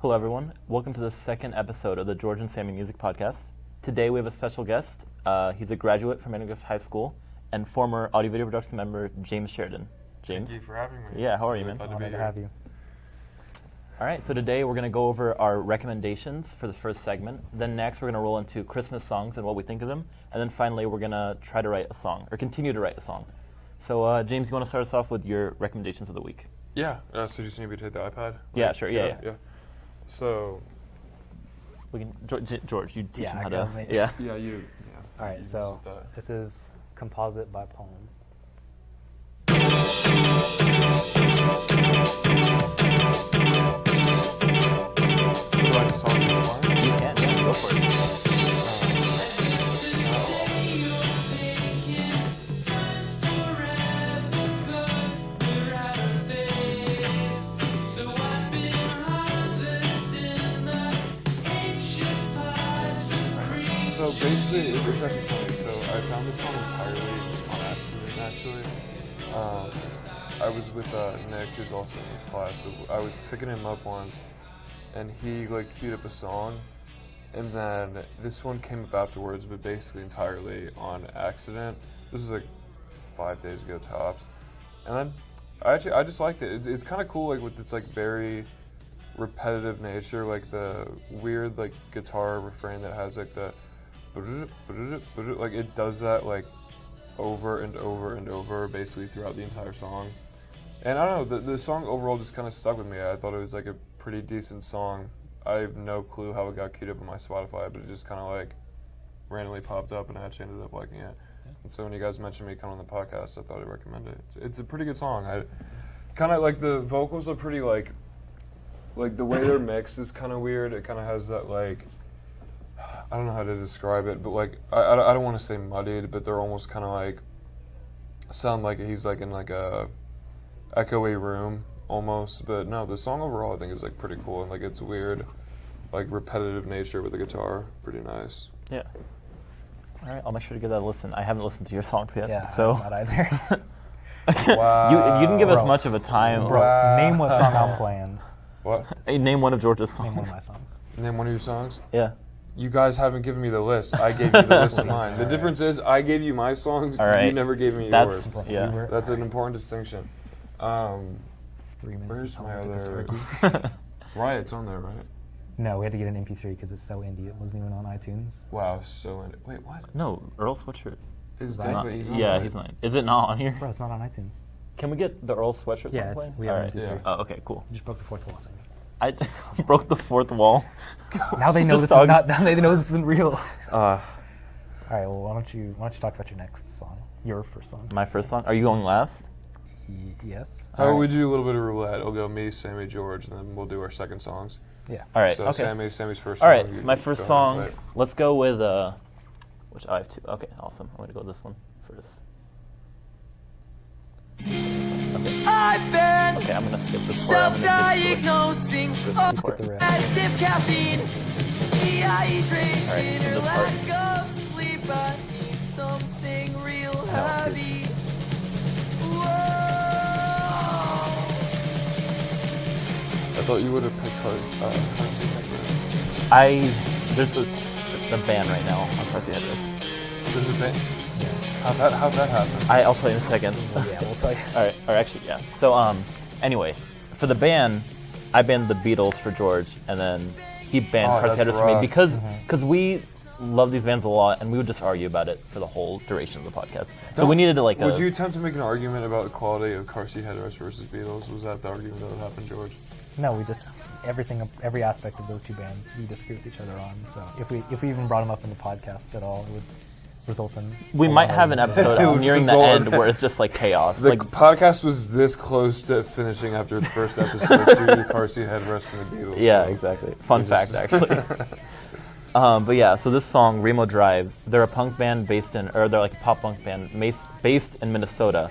Hello everyone, welcome to the second episode of the George and Sami Music Podcast. Today we have a special guest. He's a graduate from Vandegrift High School and former audio-video production member James Sheridan. James? Thank you for having me. Yeah, how are you, man? It's an honor to have you. All right, so today we're going to go over our recommendations for the first segment. Then next we're going to roll into Christmas songs and what we think of them. And then finally we're going to try to write a song, or continue to write a song. So James, you want to start us off with your recommendations of the week? Yeah, so you just need me to hit the iPad? Yeah, sure, yeah. So... We can, George, you teach him how to... Yeah, All right, so this is Composite by Poem. Go for it. So basically, it's actually funny. So I found this song entirely on accident, actually. I was with Nick, who's also in this class. So I was picking him up once, and he queued up a song, and then this one came up afterwards, but basically entirely on accident. This is 5 days ago tops, and then I just liked it. It's kind of cool, with its very repetitive nature, the weird guitar refrain that has the it does that over and over and over basically throughout the entire song. And I don't know, the song overall just kind of stuck with me. I thought it was a pretty decent song. I have no clue how it got queued up on my Spotify, but it just kind of randomly popped up and I actually ended up liking it. Yeah. And so when you guys mentioned me coming on the podcast, I thought I'd recommend it. It's a pretty good song. I kind of the vocals are pretty the way they're mixed is kind of weird. It kind of has that I don't know how to describe it, but I don't want to say muddied, but they're almost kind of sound like he's in a echoey room almost. But no, the song overall I think is pretty cool, and it's weird, repetitive nature with the guitar. Pretty nice. Yeah. All right, I'll make sure to give that a listen. I haven't listened to your songs yet, Yeah, so not either. Wow. You didn't give us much of a time. Bro, name what song I'm playing. What? Hey, name one of George's songs. Name one of my songs. Name one of your songs? Yeah. You guys haven't given me the list. I gave you the list of mine. The difference is I gave you my songs, you never gave me yours. Yeah. That's an important distinction. 3 minutes. Where's my other... Right, it's on there, right? No, we had to get an MP3 because it's so indie. It wasn't even on iTunes. Wow, so indie. Wait, what? No, Earl Sweatshirt. He's not, he's not. Is it not on here? Bro, it's not on iTunes. Can we get the Earl Sweatshirt song Yeah, playing? we have an MP3. Yeah. Oh, okay, cool. You just broke the fourth wall, Sami. I broke the fourth wall. Now they know this is not. Now they know this isn't real. All right. Well, why don't you talk about your next song? Your first song. My first song. Are you going last? Yes. How about we do a little bit of roulette? It'll go me, Sami, George, and then we'll do our second songs. Yeah. All right. So okay. Sammy's first All song. right. My first song. Let's go with which I have two. Okay. Awesome. I'm gonna go with this one first. Okay. Okay, I'm gonna skip this part. Self-diagnosing excessive caffeine, dehydration, or lack of sleep. I need something real heavy. Whoa. I thought you would have picked Carson. There's the band right now on Carsey Headrest. There's a band? Yeah. How'd that happen? I'll tell you in a second. Yeah, we'll tell you. All right, or actually, yeah. So, anyway, for the band, I banned the Beatles for George, and then he banned Carsey Headrest for me because we love these bands a lot, and we would just argue about it for the whole duration of the podcast. So we needed to Would you attempt to make an argument about the quality of Carsey Headrest versus Beatles? Was that the argument that would happen, George? No, we just every aspect of those two bands we disagree with each other on. So if we even brought them up in the podcast at all, it would result in. We might have an episode nearing the end where it's just chaos. The podcast was this close to finishing after the first episode due to Carsey Headrest and the Beatles. Yeah, exactly. Fun fact, actually. But yeah, so this song, Remo Drive, they're a punk band they're a pop punk band based in Minnesota.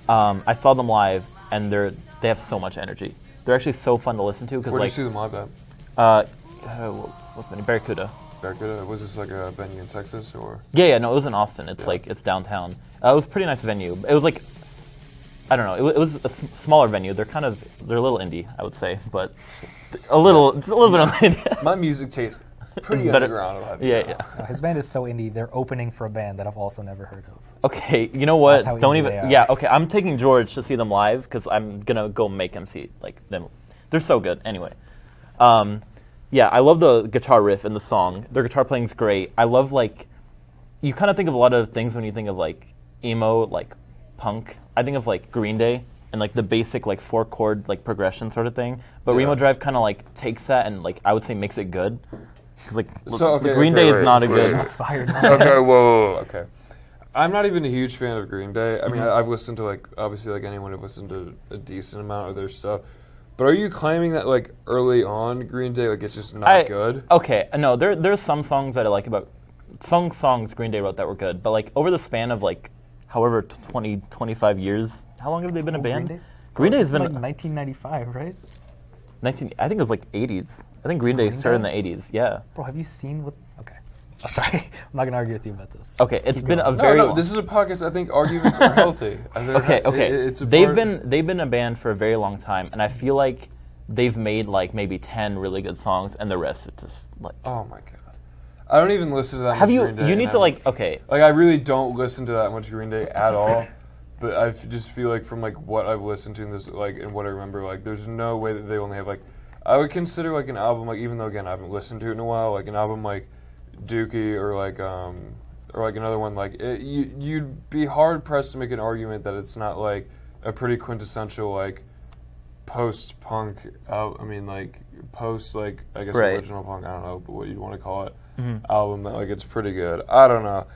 I saw them live, and they have so much energy. They're actually so fun to listen to. Where'd you see them live at? What's the name? Barracuda. Barracuda? Was this a venue in Texas or? Yeah, no, it was in Austin. It's it's downtown. It was a pretty nice venue. It was I don't know. It was a smaller venue. They're a little indie, I would say, but just a little bit of indie. My music taste pretty It's better- underground. I'll have you Yeah, know. yeah. His band is so indie. They're opening for a band that I've also never heard of. Okay, you know what? That's how Don't indie even. they are. Yeah, okay. I'm taking George to see them live because I'm gonna go make him see like them. They're so good. Anyway, yeah, I love the guitar riff in the song. Their guitar playing's great. I love like, you kind of think of a lot of things when you think of like emo, like punk. I think of like Green Day and like the basic like 4-chord like progression sort of thing. But Yeah. Remo Drive kind of like takes that and like I would say makes it good. 'Cause, like So, okay, Green okay, Day wait, is not a wait. good. That's fired. Okay, whoa, okay. I'm not even a huge fan of Green Day. I mean, Mm-hmm. I've listened to like obviously like anyone have listened to a decent amount of their stuff. But are you claiming that like early on Green Day like it's just not good? Okay, no, there's some songs that I like about some songs Green Day wrote that were good, but like over the span of like however 20, 25 years, how long have they been a band? Green Day's been like 1995, right? 19. I think it was like 80s. I think Green Day Green started Day? in the 80s. Yeah. Bro, have you seen what? Okay. Oh, sorry, I'm not gonna argue with you about this. Okay, it's Keep been going. a No, very no, long- this is a podcast. I think arguments are healthy. I think Okay, okay. It's a they've part- been a band for a very long time, and I feel like they've made like maybe 10 really good songs, and the rest is just like. Oh my god, I don't even listen to that. Have much you? Green Day, You need and to I'm- like. Okay. Like I really don't listen to that much Green Day at all. But I just feel like from like what I've listened to in this like and what I remember, like there's no way that they only have like I would consider like an album like even though again I haven't listened to it in a while, like an album like Dookie or like another one like you'd be hard pressed to make an argument that it's not like a pretty quintessential like post punk I mean like post like I guess Right. original punk, I don't know but what you'd want to call it, Mm-hmm. album that like it's pretty good. I don't know.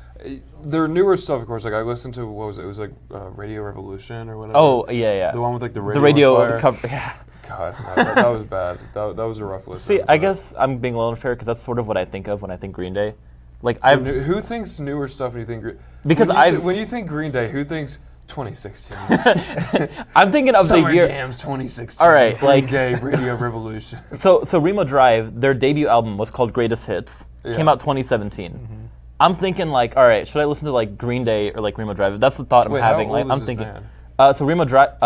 Their newer stuff, of course, like I listened to what was it? It was like Radio Revolution or whatever. Oh yeah, yeah. The one with like the radio. the radio on fire. cover. Yeah. God, no, that was bad. That was a rough listen. See, I but- guess I'm being a little unfair because that's sort of what I think of when I think Green Day. Like Who thinks newer stuff when you think? Because when you think Green Day, who thinks 2016? I'm thinking of Summer the year. Jams 2016. All right, Green like- Day, Radio Revolution. So Remo Drive, their debut album was called Greatest Hits. Came Yeah. out 2017. I'm thinking like, all right, should I listen to like Green Day or like Remo Drive? That's the thought I'm Wait, having. how Like old I'm is this thinking. band? So Remo Drive,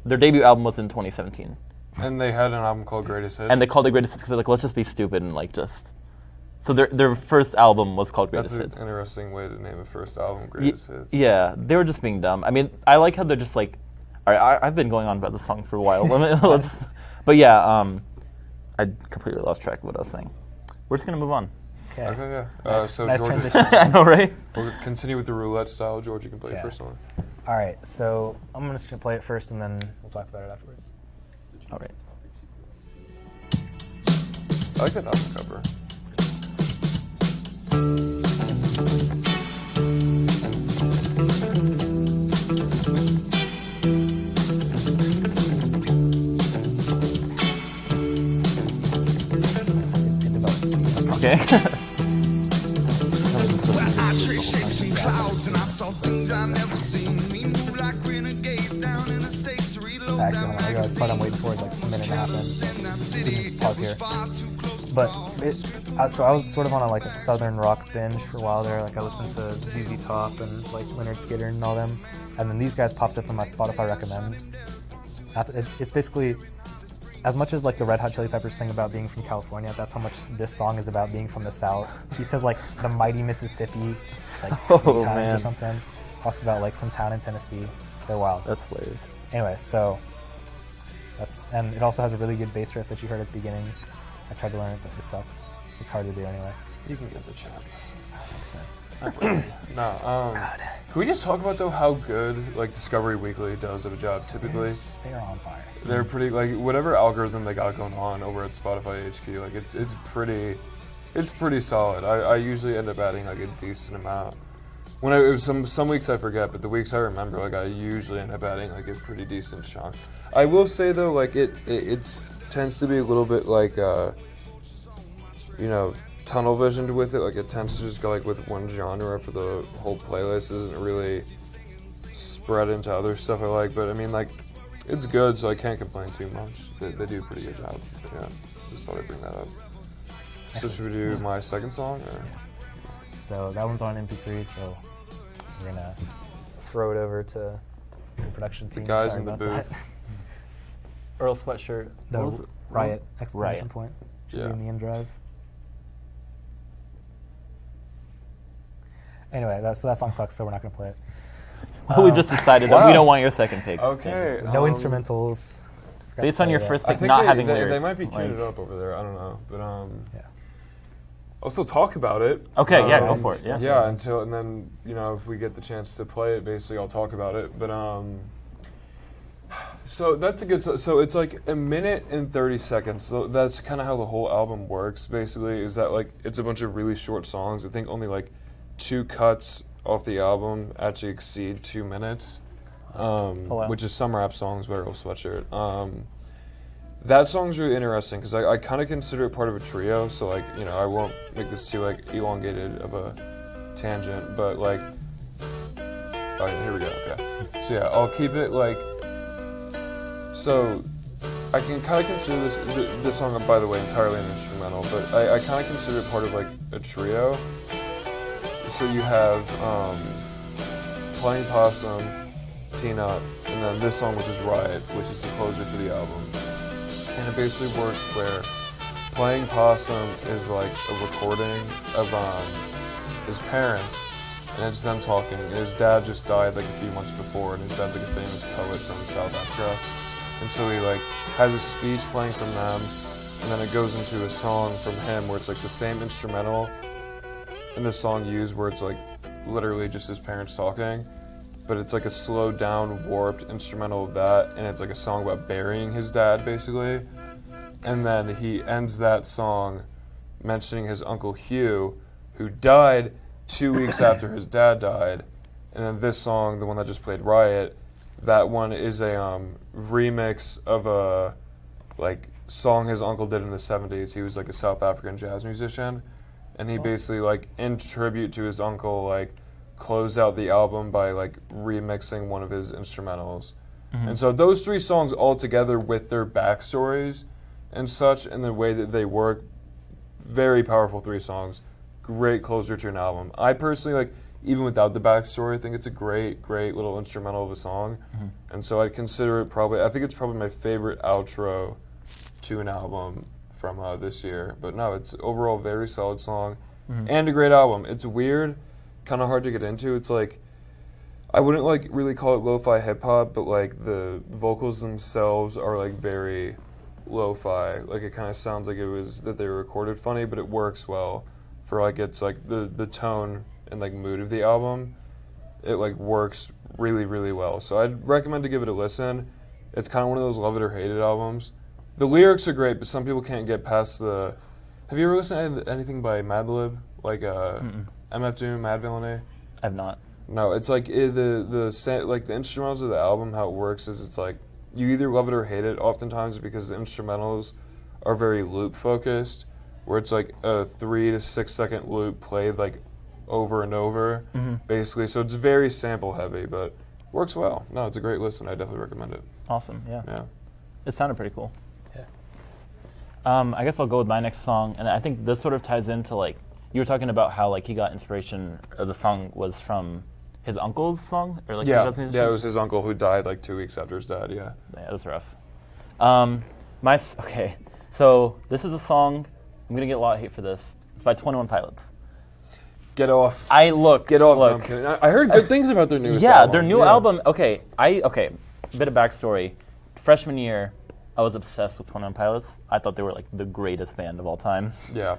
their debut album was in 2017, And they had an album called Greatest Hits. and they called it Greatest Hits because they're like, let's just be stupid and like just. So their first album was called That's Greatest an Hits. interesting way to name a first album, Ye- Greatest Hits. Yeah, they were just being dumb. I mean, I like how they're just like, all right, I've been going on about this song for a while. But yeah, I completely lost track of what I was saying. We're just gonna move on. Okay. Okay, yeah. Nice, So nice George, transition. I know, right? we'll continue with the roulette style. George, you can play Yeah. first one. All right, so I'm just gonna play it first, and then we'll talk about it afterwards. All right. I like that album cover. It develops. Okay. I trade shapes and clouds and I saw things I never seen. We move like renegades down in the states. Reload Actually, that hold on, the part I'm waiting for is like a minute and a half in. in that city. Pause here. But so I was sort of on a southern rock binge for a while there. Like I listened to ZZ Top and like Leonard Skinner and all them, and then these guys popped up in my Spotify recommends. It's basically as much as like the Red Hot Chili Peppers sing about being from California. That's how much this song is about being from the South. She says like the mighty Mississippi like 3 Oh, times or man. something. Talks about like some town in Tennessee. They're wild. That's hilarious. Anyway, so and it also has a really good bass riff that you heard at the beginning. I tried to learn it, but it sucks. It's hard to do anyway. You can get the champ. Thanks, man. No, can we just talk about though how good like Discovery Weekly does of a job typically? They are on fire. They're pretty like whatever algorithm they got going on over at Spotify HQ, like it's pretty solid. I usually end up adding like a decent amount. When it was some weeks I forget, but the weeks I remember, like I usually end up adding like a pretty decent chunk. I will say though, like it tends to be a little bit like tunnel visioned with it. Like it tends to just go like with one genre for the whole playlist. It doesn't really spread into other stuff I like. But I mean, like it's good, so I can't complain too much. They do a pretty good job. Yeah, just thought I'd bring that up. So should we do my second song? Or? So that one's on MP3, so we're gonna throw it over to the production team. guys Sorry in the about that. booth. Earl sweatshirt. What was The it? riot! Exclamation Riot. point. Should Yeah. be in the end drive. Anyway, that song sucks, so we're not gonna play it. Well, we just decided that we don't want your second pick. Okay. No instrumentals. Forgot Based to on say your that. first I pick think not they, having they, lyrics. they might be queued like- it up over there. I don't know, but Yeah. I'll still talk about it. Okay, yeah, go for it. Yeah. Yeah, and then if we get the chance to play it, basically I'll talk about it. But so that's a good. So it's like a minute and 30 seconds. So that's kind of how the whole album works. Basically, is that like it's a bunch of really short songs. I think only like 2 cuts off the album actually exceed 2 minutes, wow. which is some rap songs by Earl Sweatshirt. That song's really interesting because I kind of consider it part of a trio. So like I won't make this too like elongated of a tangent, but like here we go. Okay, so yeah, I'll keep it like so. I can kind of consider this song, by the way, entirely an instrumental, but I kind of consider it part of like a trio. So you have Playing Possum, Peanut, and then this song, which is Riot, which is the closer for the album. And it basically works where Playing Possum is like a recording of his parents, and it's them talking. And his dad just died like a few months before, and his dad's like a famous poet from South Africa. And so he like has a speech playing from them, and then it goes into a song from him where it's like the same instrumental in the song used where it's like literally just his parents talking, but it's like a slowed down, warped instrumental of that, and it's like a song about burying his dad basically. And then he ends that song mentioning his uncle Hugh, who died 2 weeks after his dad died. And then this song, the one that just played, Riot, that one is a remix of a like song his uncle did in the 70s. He was like a South African jazz musician, and he basically like in tribute to his uncle like closed out the album by like remixing one of his instrumentals. And so those 3 songs all together with their backstories and such and the way that they work, very powerful 3 songs, great closer to an album. I personally like, even without the backstory, I think it's a great little instrumental of a song. And so I'd consider it I think it's probably my favorite outro to an album from this year. But no, it's overall a very solid song and a great album. It's weird, kind of hard to get into. It's like, I wouldn't like really call it lo-fi hip-hop, but like the vocals themselves are like very lo-fi. Like it kind of sounds like it was that they were recorded funny, but it works well for like it's like the tone and like mood of the album. It like works really well. So I'd recommend to give it a listen. It's kind of one of those love it or hate it albums. The lyrics are great, but some people can't get past the. Have you ever listened to anything by Madlib, like MF Doom, Mad Villainy? I've not. No, it's like the instrumentals of the album. How it works is it's like you either love it or hate it. Oftentimes because the instrumentals are very loop focused, where it's like a 3 to 6 second loop played like over and over, basically. So it's very sample heavy, but works well. No, it's a great listen. I definitely recommend it. Awesome. Yeah. Yeah. It sounded pretty cool. Yeah. I guess I'll go with my next song, and I think this sort of ties into like you were talking about how like he got inspiration. Or the song was from his uncle's song, or like Yeah, it was his uncle who died like 2 weeks after his dad. Yeah. Yeah, it was rough. Okay, so this is a song. I'm gonna get a lot of hate for this. It's by 21 Pilots. Get off. Get off. No, I'm kidding. I heard good things about their newest Yeah, album. their new album. Okay, bit of backstory. Freshman year, I was obsessed with 21 Pilots. I thought they were like the greatest band of all time. Yeah.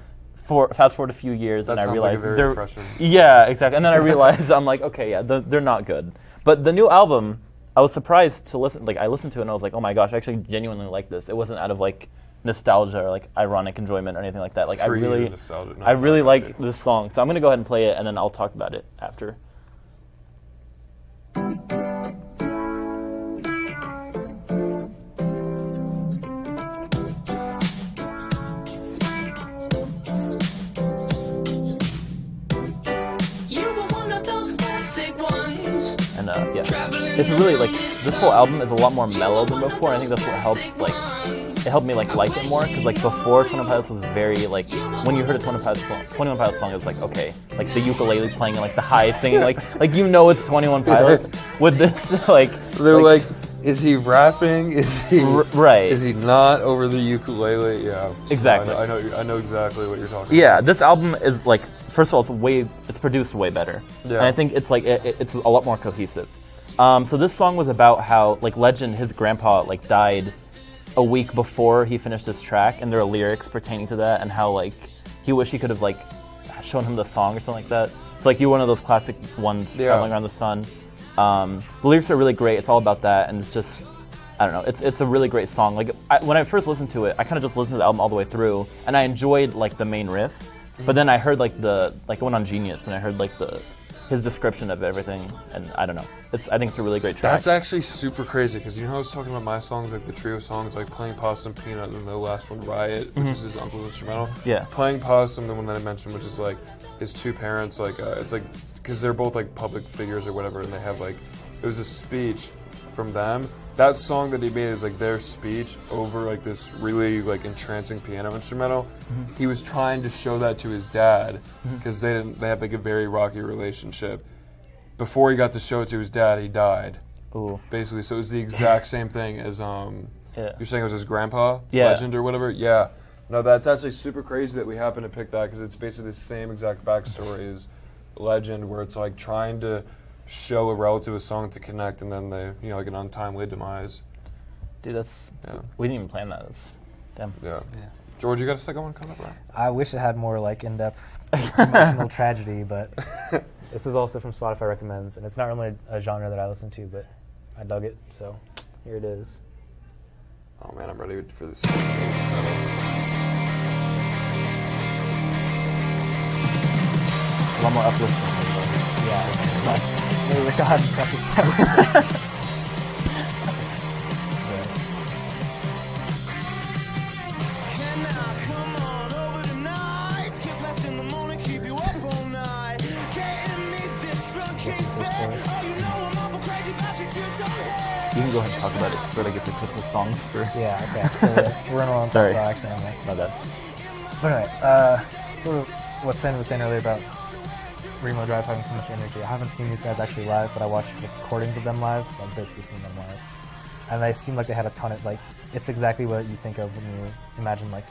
Fast forward a few years, That and I sounds realized like a very they're refreshing. Yeah, exactly. And then I realized I'm like, okay, yeah, they're not good. But the new album, I was surprised to listen. Like I listened to it and I was like, oh my gosh, I actually genuinely like this. It wasn't out of like nostalgia or like ironic enjoyment or anything like that. Like I really like this song. So I'm gonna go ahead and play it, and then I'll talk about it after. Yeah, it's really like this whole album is a lot more mellow than before. I think that's what helps like it helped me like it more, because like before 21 Pilots was very like, when you heard a 21 Pilots song, it was like, okay, like the ukulele playing and like the high singing, like you know it's 21 Pilots. With this, like they're like, is he rapping? Is he right? Is he not over the ukulele? Yeah, exactly. I know exactly what you're talking about. Yeah, this album is like, first of all, it's produced way better. Yeah. And I think it's like it's a lot more cohesive. So this song was about how like Legend, his grandpa, like died a week before he finished this track, and there are lyrics pertaining to that, and how like he wished he could have like shown him the song or something like that. It's like one of those classic ones, Traveling Around the Sun. The lyrics are really great. It's all about that, and it's just, I don't know. It's a really great song. Like when I first listened to it, I kind of just listened to the album all the way through, and I enjoyed like the main riff. But then I heard like it went on Genius, and I heard like his description of everything, and I don't know. I think it's a really great track. That's actually super crazy, because you know I was talking about my songs, like the trio songs, like Playing Possum, Peanut, and then the last one, Riot, which is his uncle's instrumental. Yeah. Playing Possum, the one that I mentioned, which is like his two parents, like it's like, because they're both like public figures or whatever, and they have like, it was a speech from them. That song that he made is like their speech over like this really like entrancing piano instrumental. He was trying to show that to his dad, because they had like a very rocky relationship. Before he got to show it to his dad, he died. Ooh. Basically, so it was the exact same thing as you're saying it was his grandpa, Legend or whatever. Yeah. No, that's actually super crazy that we happen to pick that, because it's basically the same exact backstory as Legend, where it's like trying to show a relative a song to connect, and then they, like an untimely demise. Dude, we didn't even plan that. Damn. Yeah. George, you got a second one coming up, right? I wish it had more like in-depth emotional tragedy, but this is also from Spotify Recommends, and it's not really a genre that I listen to, but I dug it, so here it is. Oh man, I'm ready for this. A lot more uplifting. Yeah, so I wish I hadn't practiced that one. You can go ahead and talk about it before they get the Christmas songs for. Yeah, okay, so we're in a long time, Sorry. so actually I'm like, My bad. but anyway, sort of what Sam was saying earlier about Remo Drive having so much energy. I haven't seen these guys actually live, but I watched recordings of them live, so I've basically seen them live. And they seem like they had a ton of, like, it's exactly what you think of when you imagine, like,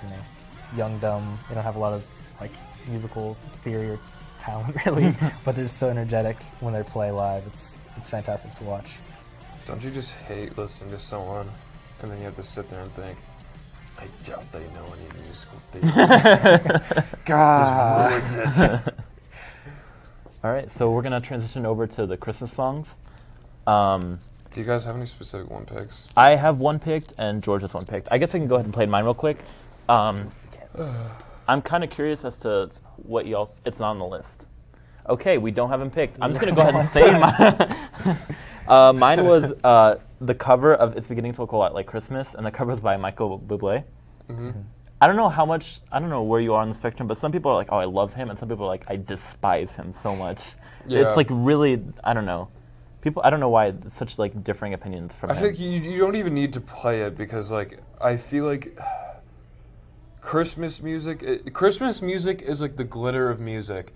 young, dumb. They don't have a lot of, like, musical theory or talent, really, but they're so energetic when they play live. It's fantastic to watch. Don't you just hate listening to someone, and then you have to sit there and think, I doubt they know any musical theory. God. This ruins it. All right, so we're gonna transition over to the Christmas songs. Do you guys have any specific one picks? I have one picked, and George has one picked. I guess I can go ahead and play mine real quick. I'm kind of curious as to what y'all. It's not on the list. Okay, we don't have them picked. I'm just gonna go ahead and say mine. Mine was the cover of "It's Beginning to Look a Lot Like Christmas," and the cover was by Michael Bublé. Mm-hmm. I don't know where you are on the spectrum, but some people are like, oh, I love him, and some people are like, I despise him so much. Yeah. It's like really, I don't know. I don't know why it's such like differing opinions from him. I think you don't even need to play it, because like I feel like Christmas music is like the glitter of music.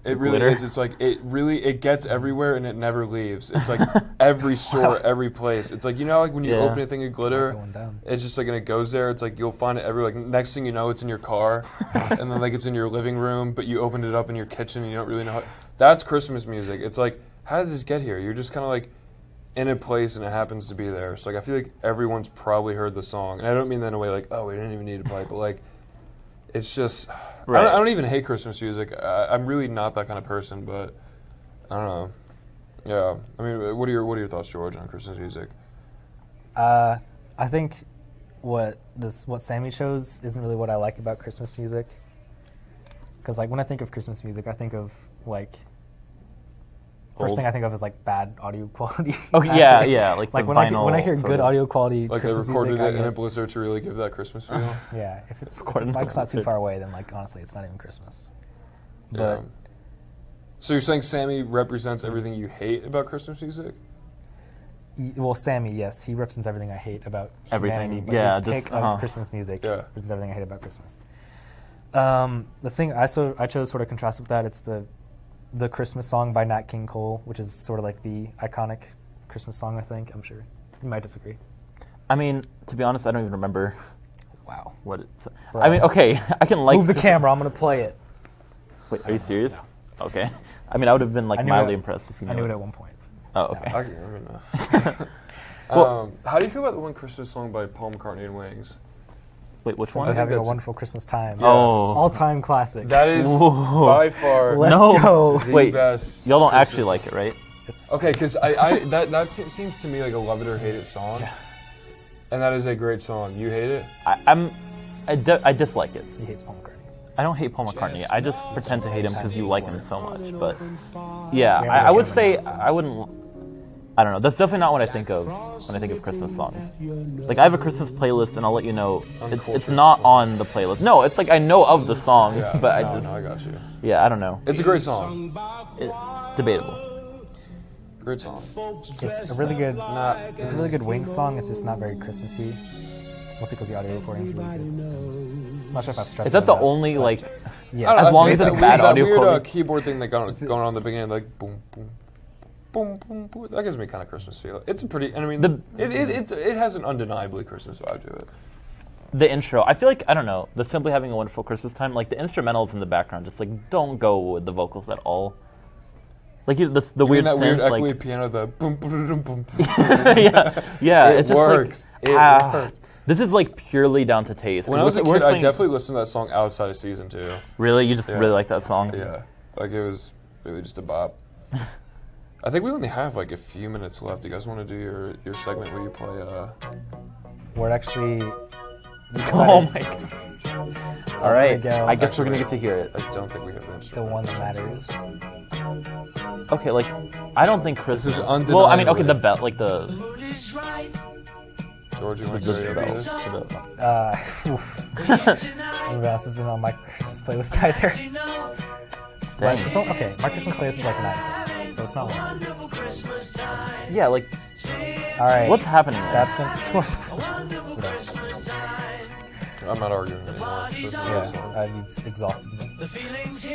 It really is. It's like it gets everywhere and it never leaves. It's like every store, every place. It's like, how like when you open a thing of glitter, it's just like, and it goes there. It's like you'll find it everywhere. Like next thing you know, it's in your car, and then like it's in your living room, but you opened it up in your kitchen and you don't really know how. That's Christmas music. It's like, how did this get here? You're just kind of like in a place and it happens to be there. So like I feel like everyone's probably heard the song, and I don't mean that in a way like, oh, we didn't even need to play it, but like it's just. Right. I don't even hate Christmas music. I'm really not that kind of person, but I don't know. Yeah, I mean, what are your thoughts, George, on Christmas music? I think what Sami chose isn't really what I like about Christmas music. Because like when I think of Christmas music, I think of like first thing I think of is like bad audio quality. Oh yeah, like when vinyl I hear good audio quality like Christmas they recorded music, it in a blizzard to really give that Christmas feel. Yeah, if the mic's not too far away, then like honestly, it's not even Christmas. But yeah. So you're saying Sami represents everything you hate about Christmas music? Well, Sami, yes, he represents everything I hate about Everything, humanity, but yeah, his just, pick of Christmas music Yeah. represents everything I hate about Christmas. The thing I chose sort of contrast with that. It's the Christmas song by Nat King Cole, which is sort of like the iconic Christmas song. I think. I'm sure you might disagree. I mean, to be honest, I don't even remember Wow. what it's. Bro. I mean, okay, I can like. Move the camera. I'm gonna play it. Wait, are you serious? Okay. I mean, I would have been like I knew mildly it. impressed if you knew I knew it. it at one point. Oh, okay. I mean, Well- how do you feel about the one Christmas song by Paul McCartney and Wings? Wait, which Simply one? having a that's- wonderful Christmas time. Yeah. Oh. All-time classic. That is Whoa. by far Let's No. go. the Wait, best. Y'all don't Christmas actually like it, right? It's Okay, because that seems to me like a love it or hate it song, Yeah. and that is a great song. You hate it? I dislike it. He hates Paul McCartney. I don't hate Paul McCartney. I just pretend to hate him because you like him so much. But yeah, Yeah, I would Cameron say knows. I wouldn't. I don't know. That's definitely not what I think of when I think of Christmas songs. Like I have a Christmas playlist, and I'll let you know it's Uncultured not song. on the playlist. No, it's like I know of the song, Yeah, but I no, just no, I got you. yeah, I don't know. It's a great song. Debatable. Great song. It's a really good. Not. It's a really good Wings song. It's just not very Christmassy. Mostly because the audio recording is really good. I'm not sure if I've stressed Is that the enough. only like? Yes. I don't know, As long as that it's weird- bad that audio weird quality. keyboard thing that going on in the beginning, like boom, boom, boom, boom, boom. That gives me kind of Christmas feel. It's a pretty. And I mean, it has an undeniably Christmas vibe to it. The intro, I feel like I don't know. The simply having a wonderful Christmas time, like the instrumentals in the background, just like don't go with the vocals at all. Like the You weird mean that weird synth, echoey like piano, the boom, boom, boom, boom. yeah, It it's just works. Like, It ah, works. This is like purely down to taste. 'Cause When I was a we're kid, I explaining- definitely listened to that song outside of season 2. really you just Yeah. really like that song. Yeah, like it was really just a bop. I think we only have like a few minutes left. You guys want to do your segment where you play? We're actually. We Oh decided my god! All There right, we go. I guess we're gonna get to hear it. I don't think we have the the instrument. one that matters. Okay, like I don't think Christmas. is Well, I mean, okay, undeniably- the bell, like the George, you want the to karaoke bells. this? This isn't on my Christmas playlist either. But Dang. it's okay. My Christmas playlist is like 9 songs, so it's not one. Yeah, like All right. what's happening? There? That's gonna. I'm not arguing anymore. This is a good song. Yeah, you've exhausted me.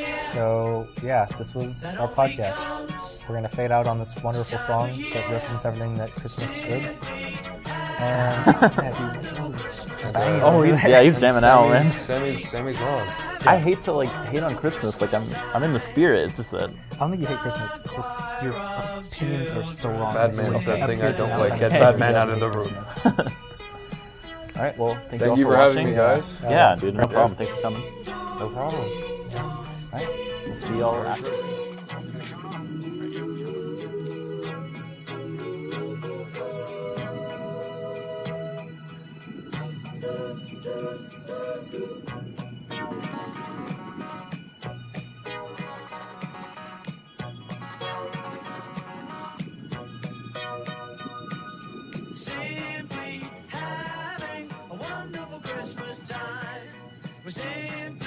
So yeah, this was our podcast. We're gonna fade out on this wonderful song that represents everything that Christmas should. And yeah, dude, banging Oh, over he's, there. yeah, he's jamming out, man. Sammy's wrong. I hate to like hate on Christmas. Like I'm in the spirit. It's just that. I don't think you hate Christmas. It's just your opinions are so wrong. Bad man So said up thing here I don't to like. outside Get of bad you man guys out of the hate room. Christmas. All right, well, Thank all you for watching. having me, guys. Yeah, dude, no Okay. problem. Thanks for coming. No problem. All right, we'll see y'all after. Simply having a wonderful Christmas time. We're simply